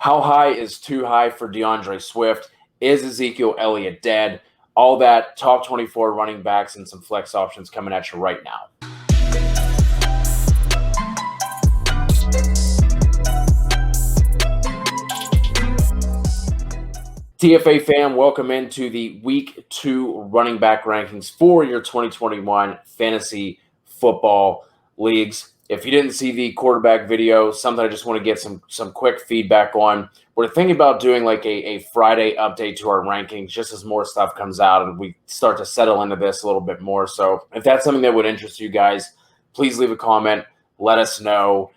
How high is too high for DeAndre Swift? Is Ezekiel Elliott dead? All that, top 24 running backs and some flex options coming at you right now. TFA fam, welcome into the Week 2 running back rankings for your 2021 fantasy football leagues. If you didn't see the quarterback video, something I just want to get some quick feedback on. We're thinking about doing like a Friday update to our rankings just as more stuff comes out and we start to settle into this a little bit more. So if that's something that would interest you guys, please leave a comment. Let us know.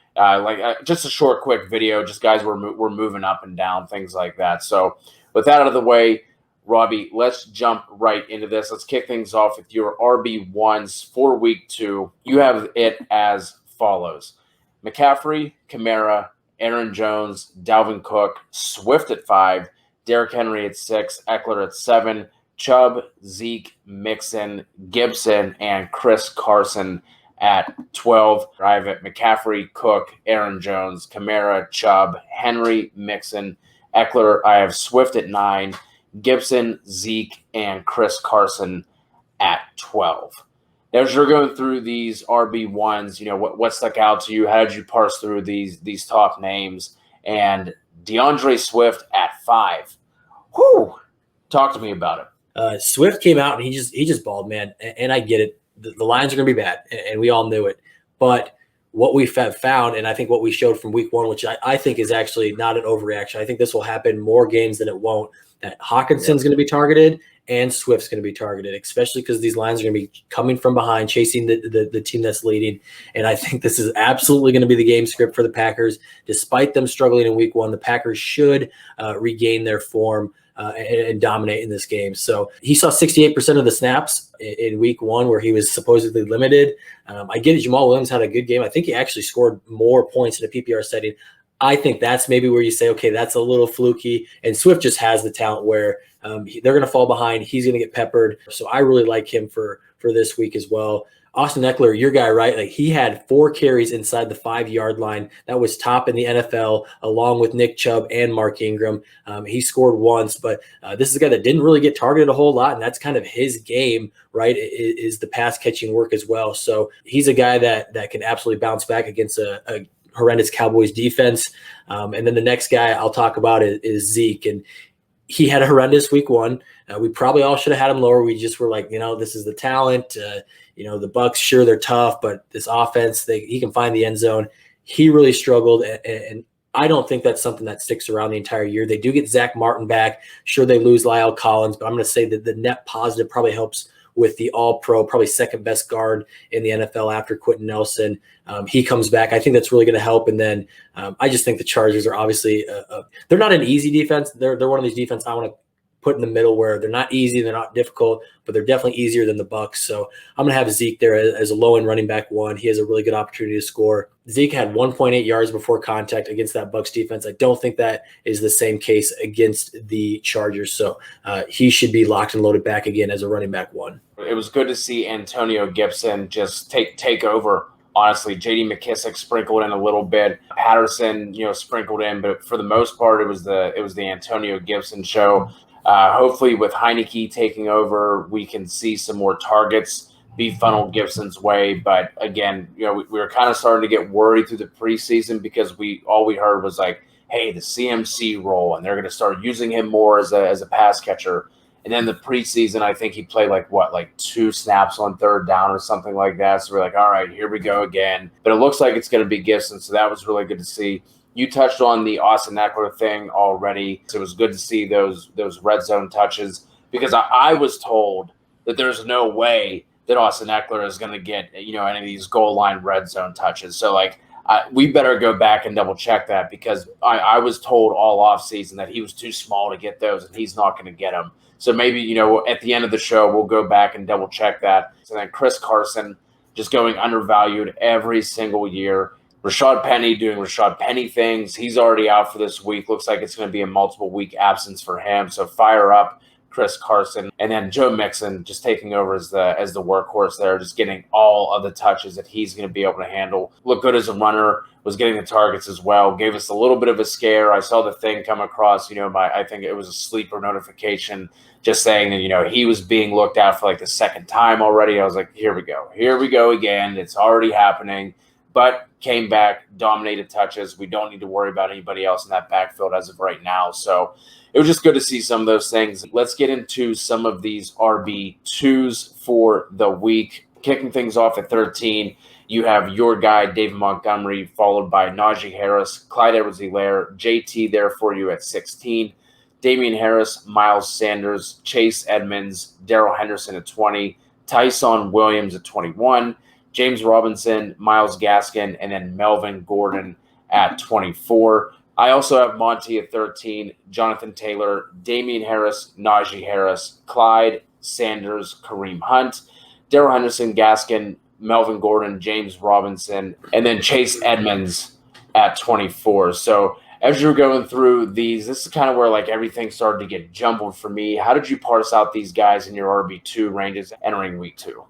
Just a short, quick video. Just guys, we're moving up and down, things like that. So with that out of the way, Robby, let's jump right into this. Let's kick things off with your RB1s for Week 2. You have it as follows: McCaffrey, Kamara, Aaron Jones, Dalvin Cook, Swift at 5, Derrick Henry at 6, Eckler at 7, Chubb, Zeke, Mixon, Gibson, and Chris Carson at 12. I have it McCaffrey, Cook, Aaron Jones, Kamara, Chubb, Henry, Mixon, Eckler. I have Swift at 9, Gibson, Zeke, and Chris Carson at 12. As you're going through these RB1s, what stuck out to you? How did you parse through these top names? And DeAndre Swift at 5. Whew! Talk to me about it. Swift came out and he just balled, man. And I get it. The Lions are going to be bad, and we all knew it. But what we found, and I think what we showed from Week 1, which I think is actually not an overreaction. I think this will happen more games than it won't. That Hawkinson's going to be targeted and Swift's going to be targeted, especially because these lines are going to be coming from behind, chasing the team that's leading. And I think this is absolutely going to be the game script for the Packers. Despite them struggling in Week 1, the Packers should regain their form and dominate in this game. So he saw 68% of the snaps in Week 1 where he was supposedly limited. I get it. Jamal Williams had a good game. I think he actually scored more points in a PPR setting. I think that's maybe where you say, okay, that's a little fluky. And Swift just has the talent where they're going to fall behind. He's going to get peppered. So I really like him for this week as well. Austin Eckler, your guy, right? Like he had 4 carries inside the 5-yard line. That was top in the NFL, along with Nick Chubb and Mark Ingram. He scored once, but this is a guy that didn't really get targeted a whole lot, and that's kind of his game, right? Is the pass catching work as well. So he's a guy that can absolutely bounce back against a horrendous Cowboys defense. And then the next guy I'll talk about is Zeke, and he had a horrendous Week 1. We probably all should have had him lower. We just were like, this is the talent. The Bucs, sure, they're tough, but this offense, he can find the end zone. He really struggled, and I don't think that's something that sticks around the entire year. They do get Zach Martin back. Sure, they lose Lyle Collins, but I'm going to say that the net positive probably helps with the all-pro, probably second best guard in the NFL after Quentin Nelson. He comes back. I think that's really going to help. And then I just think the Chargers are obviously they're not an easy defense. They're one of these defense I want to put in the middle where they're not easy, they're not difficult, but they're definitely easier than the Bucs. So I'm going to have Zeke there as a low-end running back 1. He has a really good opportunity to score. Zeke had 1.8 yards before contact against that Bucs defense. I don't think that is the same case against the Chargers. So he should be locked and loaded back again as a running back 1. It was good to see Antonio Gibson just take over. Honestly, J.D. McKissick sprinkled in a little bit. Patterson, sprinkled in, but for the most part, it was the Antonio Gibson show. Hopefully, with Heineke taking over, we can see some more targets be funneled Gibson's way. But again, we were kind of starting to get worried through the preseason because all we heard was like, hey, the CMC role, and they're going to start using him more as a pass catcher. And then the preseason, I think he played like 2 snaps on 3rd down or something like that. So we're like, all right, here we go again. But it looks like it's going to be Gibson, so that was really good to see. You touched on the Austin Eckler thing already. So it was good to see those red zone touches because I was told that there's no way that Austin Eckler is going to get any of these goal line red zone touches. So we better go back and double check that because I was told all offseason that he was too small to get those and he's not going to get them. So maybe, at the end of the show, we'll go back and double check that. So then Chris Carson just going undervalued every single year. Rashad Penny doing Rashad Penny things. He's already out for this week. Looks like it's going to be a multiple week absence for him. So fire up Chris Carson, and then Joe Mixon just taking over as the workhorse there, just getting all of the touches that he's going to be able to handle. Looked good as a runner, was getting the targets as well, gave us a little bit of a scare. I saw the thing come across, I think it was a sleeper notification just saying that, he was being looked at for like the second time already. I was like, here we go again. It's already happening. But came back, dominated touches. We don't need to worry about anybody else in that backfield as of right now. So it was just good to see some of those things. Let's get into some of these RB2s for the week. Kicking things off at 13, you have your guy, David Montgomery, followed by Najee Harris, Clyde Edwards-Helaire, JT there for you at 16. Damian Harris, Miles Sanders, Chase Edmonds, Darrell Henderson at 20, Tyson Williams at 21, James Robinson, Myles Gaskin, and then Melvin Gordon at 24. I also have Monty at 13, Jonathan Taylor, Damian Harris, Najee Harris, Clyde, Sanders, Kareem Hunt, Darrell Henderson, Gaskin, Melvin Gordon, James Robinson, and then Chase Edmonds at 24. So as you're going through these, this is kind of where like everything started to get jumbled for me. How did you parse out these guys in your RB2 ranges entering week 2?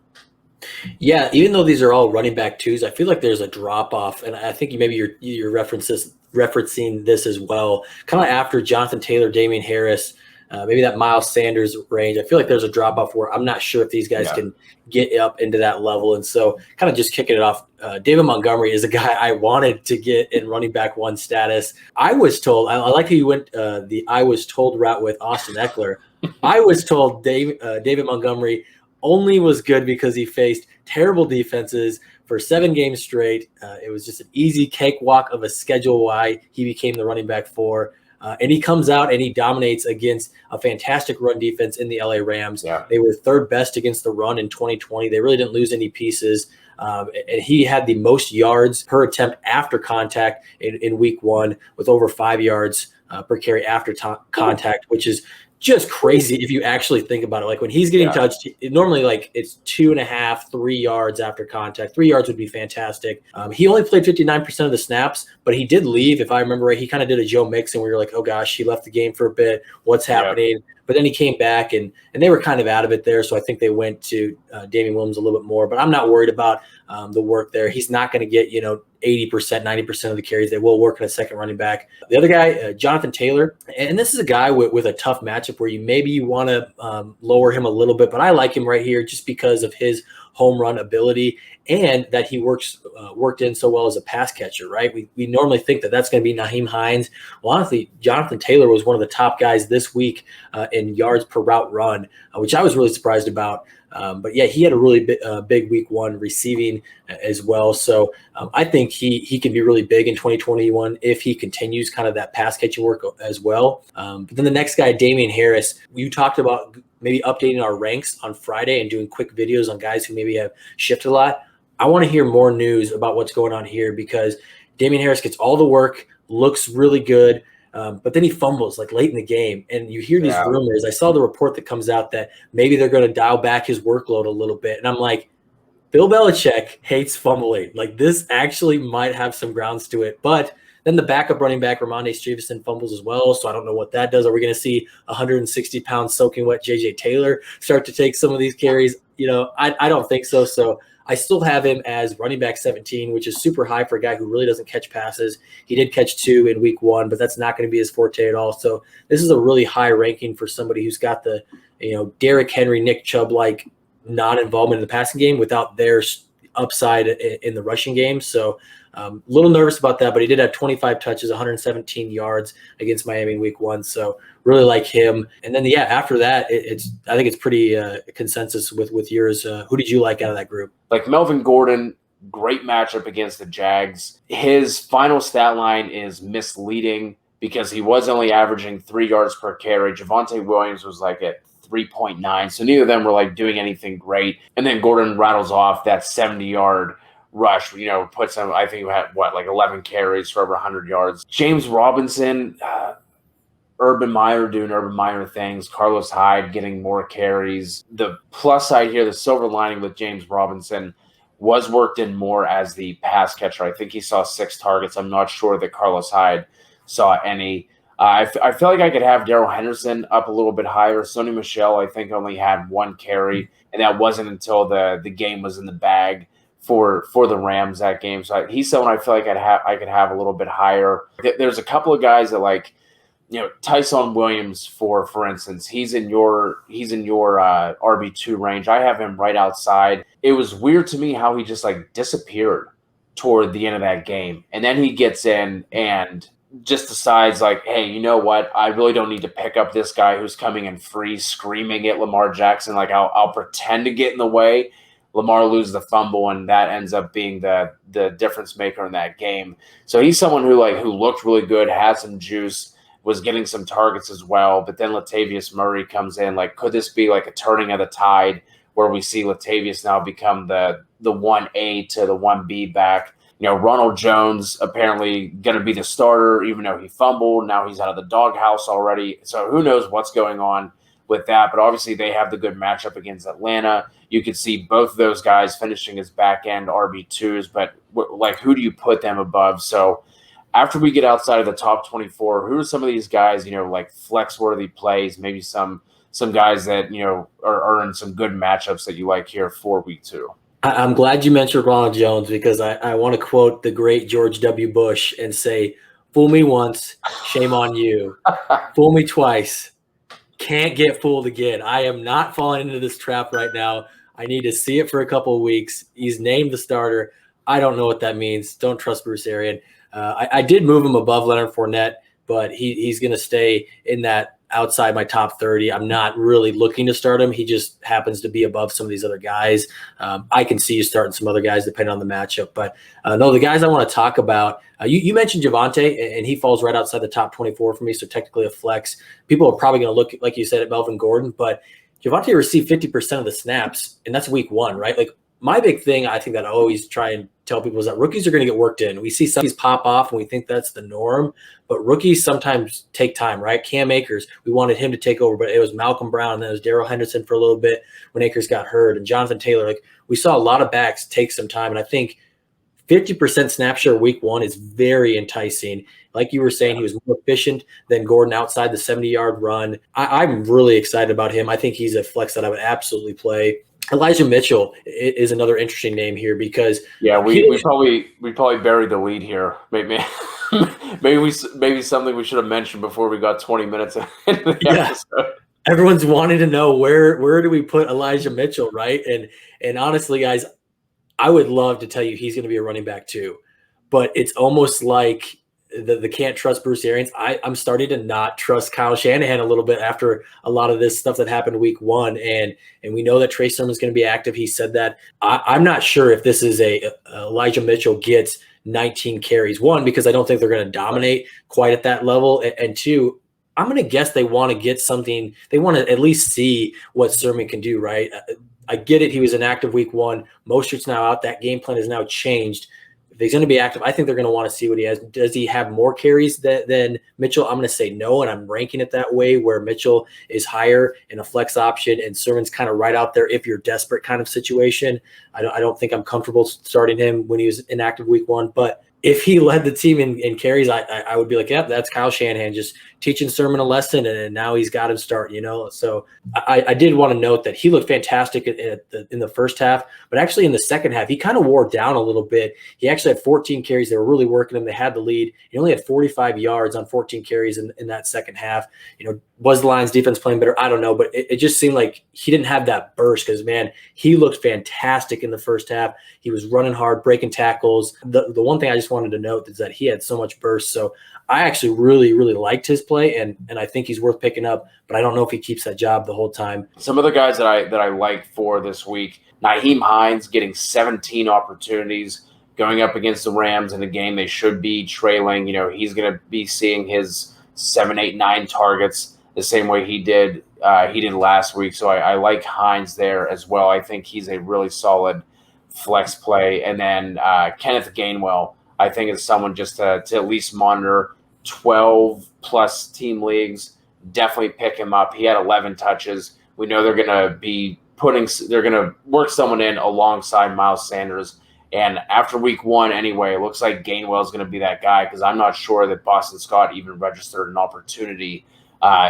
Yeah, even though these are all running back twos, I feel like there's a drop off, and I think maybe you're referencing this as well. Kind of after Jonathan Taylor, Damian Harris, maybe that Miles Sanders range. I feel like there's a drop off where I'm not sure if these guys can get up into that level, and so kind of just kicking it off. David Montgomery is a guy I wanted to get in running back 1 status. I was told, I like how you went the I was told route with Austin Eckler. I was told David Montgomery only was good because he faced terrible defenses for 7 games straight. It was just an easy cakewalk of a schedule why he became the running back 4. And he comes out and he dominates against a fantastic run defense in the LA Rams. Yeah. They were 3rd best against the run in 2020. They really didn't lose any pieces. And he had the most yards per attempt after contact in week 1 with over 5 yards per carry after contact, which is just crazy if you actually think about it. Like when he's getting touched, normally like it's 2.5, 3 yards after contact. 3 yards would be fantastic. He only played 59% of the snaps, but he did leave. If I remember right, he kind of did a Joe Mixon where you're like, oh gosh, he left the game for a bit. What's happening? But then he came back and they were kind of out of it there. So I think they went to Damian Williams a little bit more, but I'm not worried about the work there. He's not going to get, 80%, 90% of the carries. They will work in a second running back. The other guy, Jonathan Taylor, and this is a guy with a tough matchup where you want to lower him a little bit, but I like him right here just because of his home run ability and that he worked in so well as a pass catcher, right? We normally think that that's going to be Nyheim Hines. Well, honestly, Jonathan Taylor was one of the top guys this week in yards per route run, which I was really surprised about. But yeah, he had a really big week 1 receiving as well. So I think he can be really big in 2021 if he continues kind of that pass catching work as well. But then the next guy, Damian Harris, you talked about maybe updating our ranks on Friday and doing quick videos on guys who maybe have shifted a lot. I want to hear more news about what's going on here because Damian Harris gets all the work, looks really good. But then he fumbles like late in the game and you hear these rumors. I saw the report that comes out that maybe they're going to dial back his workload a little bit. And I'm like, Bill Belichick hates fumbling. Like this actually might have some grounds to it. But then the backup running back, Ramondre Stevenson, fumbles as well. So I don't know what that does. Are we going to see 160-pound soaking wet JJ Taylor start to take some of these carries? I don't think so. So I still have him as running back 17, which is super high for a guy who really doesn't catch passes. He did catch 2 in week 1, but that's not going to be his forte at all. So this is a really high ranking for somebody who's got the, Derrick Henry, Nick Chubb-like non-involvement in the passing game without their upside in the rushing game. So a little nervous about that, but he did have 25 touches, 117 yards against Miami in week 1. So really like him. And then, after that, I think it's pretty consensus with yours. Who did you like out of that group? Like Melvin Gordon, great matchup against the Jags. His final stat line is misleading because he was only averaging 3 yards per carry. Javonte Williams was like at 3.9. So neither of them were like doing anything great. And then Gordon rattles off that 70-yard rush, puts him, I think he had, 11 carries for over 100 yards. James Robinson, Urban Meyer doing Urban Meyer things, Carlos Hyde getting more carries. The plus side here, the silver lining with James Robinson was worked in more as the pass catcher. I think he saw 6 targets. I'm not sure that Carlos Hyde saw any. I feel like I could have Darrell Henderson up a little bit higher. Sony Michel, I think, only had one carry, and that wasn't until the game was in the bag for the Rams that game. So he's someone I feel like I could have a little bit higher. There's a couple of guys that like, Tyson Williams for instance, he's in your RB2 range. I have him right outside. It was weird to me how he just like disappeared toward the end of that game, and then he gets in and just decides like, hey, you know what? I really don't need to pick up this guy who's coming in free, screaming at Lamar Jackson. Like I'll pretend to get in the way. Lamar loses the fumble, and that ends up being the difference maker in that game. So he's someone who looked really good, had some juice, was getting some targets as well. But then Latavius Murray comes in. Like, could this be like a turning of the tide where we see Latavius now become the 1A to the 1B back? Ronald Jones apparently going to be the starter, even though he fumbled. Now he's out of the doghouse already. So who knows what's going on with that. But obviously they have the good matchup against Atlanta. You could see both of those guys finishing as back-end RB2s. But, like, who do you put them above? So after we get outside of the top 24, who are some of these guys, like flex-worthy plays, maybe some guys that, are in some good matchups that you like here for week 2? I'm glad you mentioned Ronald Jones because I want to quote the great George W. Bush and say, fool me once, shame on you. Fool me twice, can't get fooled again. I am not falling into this trap right now. I need to see it for a couple of weeks. He's named the starter. I don't know what that means. Don't trust Bruce Arians. I did move him above Leonard Fournette, but he's going to stay in that outside my top 30. I'm not really looking to start him. He just happens to be above some of these other guys. I can see you starting some other guys depending on the matchup. But no, the guys I want to talk about, you mentioned Javonte, and he falls right outside the top 24 for me, so technically a flex. People are probably going to look, like you said, at Melvin Gordon, but Javonte received 50% of the snaps, and that's week 1, right? Like, my big thing, I think that I always try and tell people is that rookies are going to get worked in. We see some of these pop off and we think that's the norm, but rookies sometimes take time, right? Cam Akers, we wanted him to take over, but it was Malcolm Brown and then it was Darrell Henderson for a little bit when Akers got hurt, and Jonathan Taylor. Like, we saw a lot of backs take some time, and I think 50% snap share week 1 is very enticing. Like you were saying, he was more efficient than Gordon outside the 70-yard run. I'm really excited about him. I think he's a flex that I would absolutely play. Elijah Mitchell is another interesting name here because we probably buried the lead here. Maybe something we should have mentioned before we got 20 minutes into the episode. Everyone's wanting to know where do we put Elijah Mitchell, right? And honestly, guys, I would love to tell you he's going to be a running back too, but it's almost like the can't trust Bruce Arians. I'm starting to not trust Kyle Shanahan a little bit after a lot of this stuff that happened week 1. And we know that Trey Sermon's going to be active. He said that. I'm not sure if this is Elijah Mitchell gets 19 carries. 1, because I don't think they're going to dominate quite at that level. And 2, I'm going to guess they want to get something. They want to at least see what Sermon can do, right? I get it. He was inactive week 1. Mostert's now out. That game plan has now changed. If he's going to be active, I think they're going to want to see what he has. Does he have more carries than Mitchell? I'm going to say no, and I'm ranking it that way, where Mitchell is higher in a flex option and Sermon's kind of right out there if you're desperate kind of situation. I don't think I'm comfortable starting him when he was inactive week 1, but if he led the team in carries, I would be like, yep, that's Kyle Shanahan just teaching Sermon a lesson, and now he's got him start, So I did want to note that he looked fantastic in the first half, but actually in the second half, he kind of wore down a little bit. He actually had 14 carries. They were really working him. They had the lead. He only had 45 yards on 14 carries in that second half. Was the Lions defense playing better? I don't know, but it just seemed like he didn't have that burst because, man, he looked fantastic in the first half. He was running hard, breaking tackles. The one thing I just wanted to note is that he had so much burst. So I actually really, really liked his play, and I think he's worth picking up, but I don't know if he keeps that job the whole time. Some of the guys that I like for this week, Nyheim Hines getting 17 opportunities going up against the Rams in a game they should be trailing. He's going to be seeing his 7, 8, 9 targets the same way he did last week. So I like Hines there as well. I think he's a really solid flex play. And then Kenneth Gainwell, I think, is someone just to at least monitor. 12-plus team leagues, definitely pick him up. He had 11 touches. We know they're going to work someone in alongside Miles Sanders And after week 1, anyway, it looks like Gainwell is going to be that guy, because I'm not sure that Boston Scott even registered an opportunity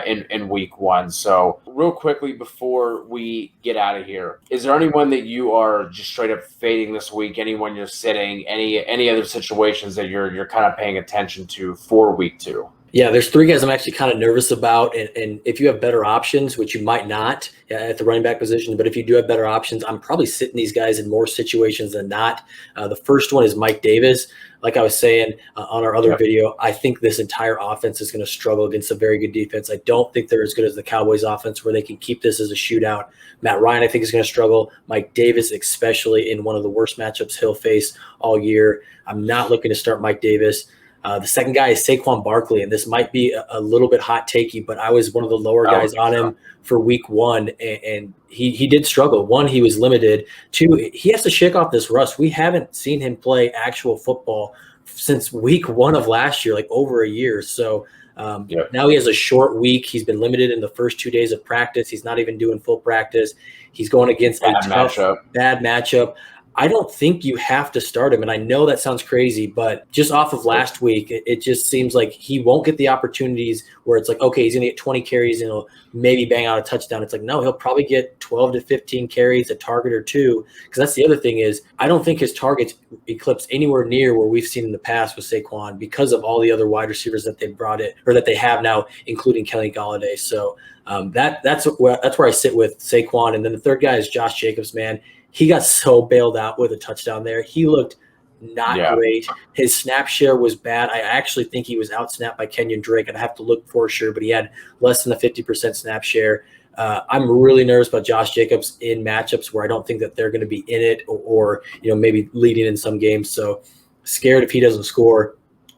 in week 1. So real quickly before we get out of here, is there anyone that you are just straight up fading this week? Anyone you're sitting? Any other situations that you're kind of paying attention to for week 2? Yeah, there's 3 guys I'm actually kind of nervous about. And if you have better options, which you might not at the running back position, but if you do have better options, I'm probably sitting these guys in more situations than not. The first one is Mike Davis. Like I was saying on our other video, I think this entire offense is going to struggle against a very good defense. I don't think they're as good as the Cowboys offense where they can keep this as a shootout. Matt Ryan, I think, is going to struggle. Mike Davis, especially in one of the worst matchups he'll face all year. I'm not looking to start Mike Davis. The second guy is Saquon Barkley, and this might be a little bit hot takey, but I was one of the lower guys on him for week 1, and he did struggle. 1, he was limited. 2, he has to shake off this rust. We haven't seen him play actual football since week 1 of last year, like over a year. So now he has a short week. He's been limited in the first 2 days of practice. He's not even doing full practice. He's going against a tough, bad matchup. I don't think you have to start him. And I know that sounds crazy, but just off of last week, it just seems like he won't get the opportunities where it's like, okay, he's going to get 20 carries and he'll maybe bang out a touchdown. It's like, no, he'll probably get 12 to 15 carries, a target or 2. Because that's the other thing is I don't think his targets eclipse anywhere near where we've seen in the past with Saquon because of all the other wide receivers that they brought in or that they have now, including Kenny Golladay. So that's where I sit with Saquon. And then the third guy is Josh Jacobs, man. He got so bailed out with a touchdown there. He looked not great. His snap share was bad. I actually think he was outsnapped by Kenyon Drake. I'd have to look for sure, but he had less than a 50% snap share. I'm really nervous about Josh Jacobs in matchups where I don't think that they're going to be in it or maybe leading in some games. So scared if he doesn't score,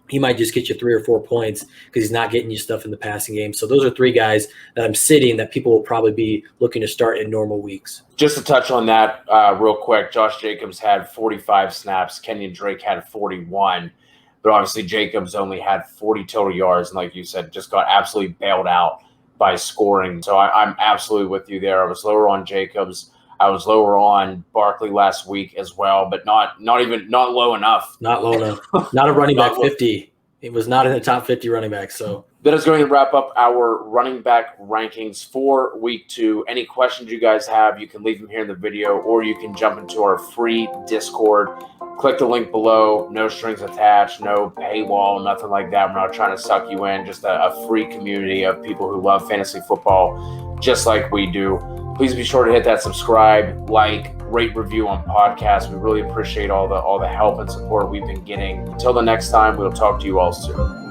he might just get you 3 or 4 points because he's not getting you stuff in the passing game. So those are 3 guys that I'm sitting that people will probably be looking to start in normal weeks. Just to touch on that real quick, Josh Jacobs had 45 snaps. Kenyon Drake had 41. But obviously Jacobs only had 40 total yards. And like you said, just got absolutely bailed out by scoring. So I'm absolutely with you there. I was lower on Jacobs. I was lower on Barkley last week as well, but not low enough. Not low enough. Not a running back 50. It was not in the top 50 running backs. So that is going to wrap up our running back rankings for week 2. Any questions you guys have, you can leave them here in the video, or you can jump into our free Discord. Click the link below. No strings attached, no paywall, nothing like that. We're not trying to suck you in. Just a free community of people who love fantasy football just like we do. Please be sure to hit that subscribe, like, rate, review on podcasts. We really appreciate all the help and support we've been getting. Until the next time, we'll talk to you all soon.